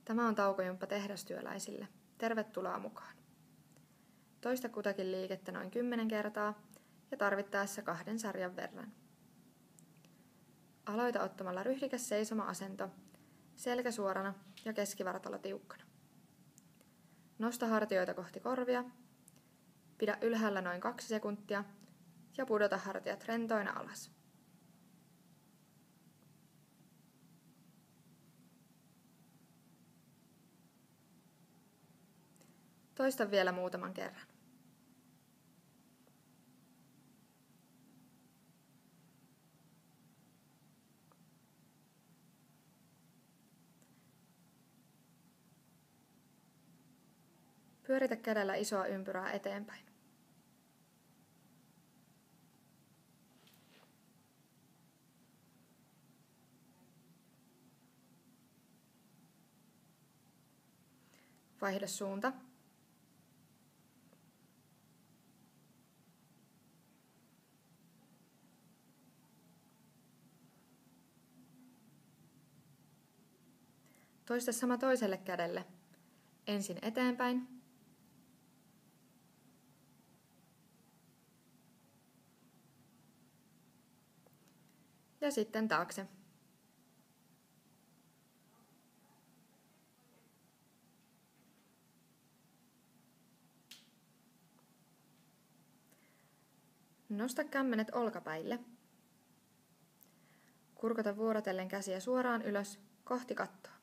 Tämä on taukojumppa tehdastyöläisille. Tervetuloa mukaan. Toista kutakin liikettä noin 10 kertaa ja tarvittaessa 2 sarjan verran. Aloita ottamalla ryhdikäs seisoma-asento, selkä suorana ja keskivartalo tiukkana. Nosta hartioita kohti korvia, pidä ylhäällä noin 2 sekuntia ja pudota hartiat rentoina alas. Toista vielä muutaman kerran. Pyöritä kädellä isoa ympyrää eteenpäin. Vaihda suunta. Toista sama toiselle kädelle. Ensin eteenpäin. Ja sitten taakse. Nosta kämmenet olkapäille. Kurkota vuorotellen käsiä suoraan ylös kohti kattoa.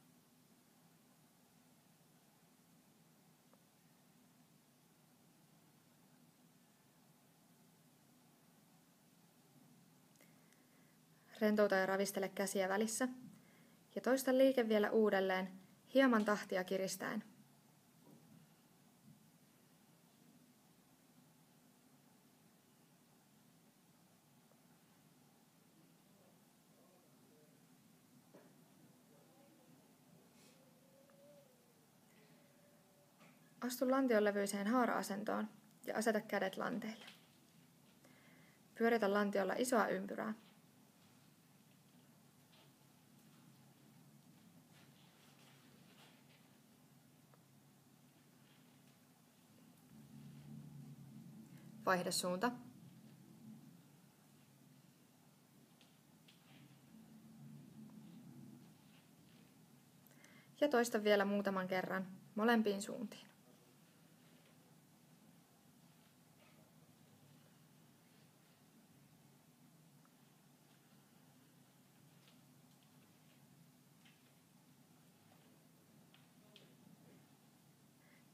Rentouta ja ravistele käsiä välissä ja toista liike vielä uudelleen hieman tahtia kiristäen. Astu lantionlevyiseen haara-asentoon ja aseta kädet lanteille. Pyöritä lantiolla isoa ympyrää. Vaihda suunta. Ja toista vielä muutaman kerran molempiin suuntiin.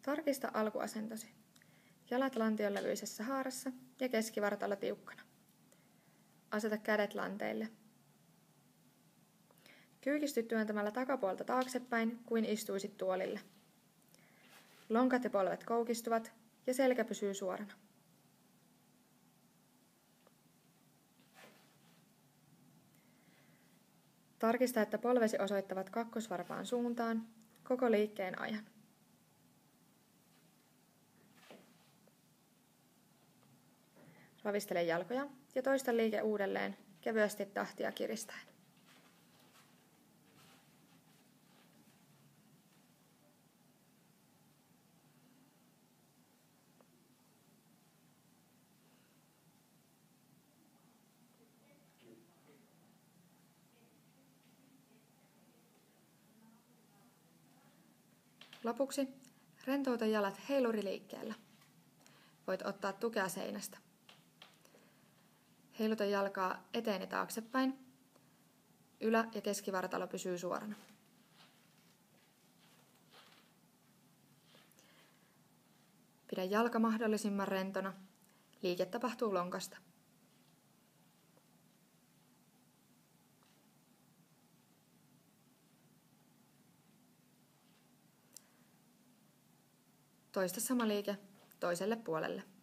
Tarkista alkuasentosi. Jalat lantionlevyisessä haarassa ja keskivartalo tiukkana. Aseta kädet lanteille. Kyykisty työntämällä takapuolta taaksepäin kuin istuisit tuolille. Lonkat ja polvet koukistuvat ja selkä pysyy suorana. Tarkista, että polvesi osoittavat kakkosvarpaan suuntaan koko liikkeen ajan. Ravistele jalkoja ja toista liike uudelleen kevyesti tahtia kiristäen. Lopuksi rentouta jalat heiluriliikkeellä. Voit ottaa tukea seinästä. Heiluta jalkaa eteen ja taaksepäin. Ylä- ja keskivartalo pysyy suorana. Pidä jalka mahdollisimman rentona. Liike tapahtuu lonkasta. Toista sama liike toiselle puolelle.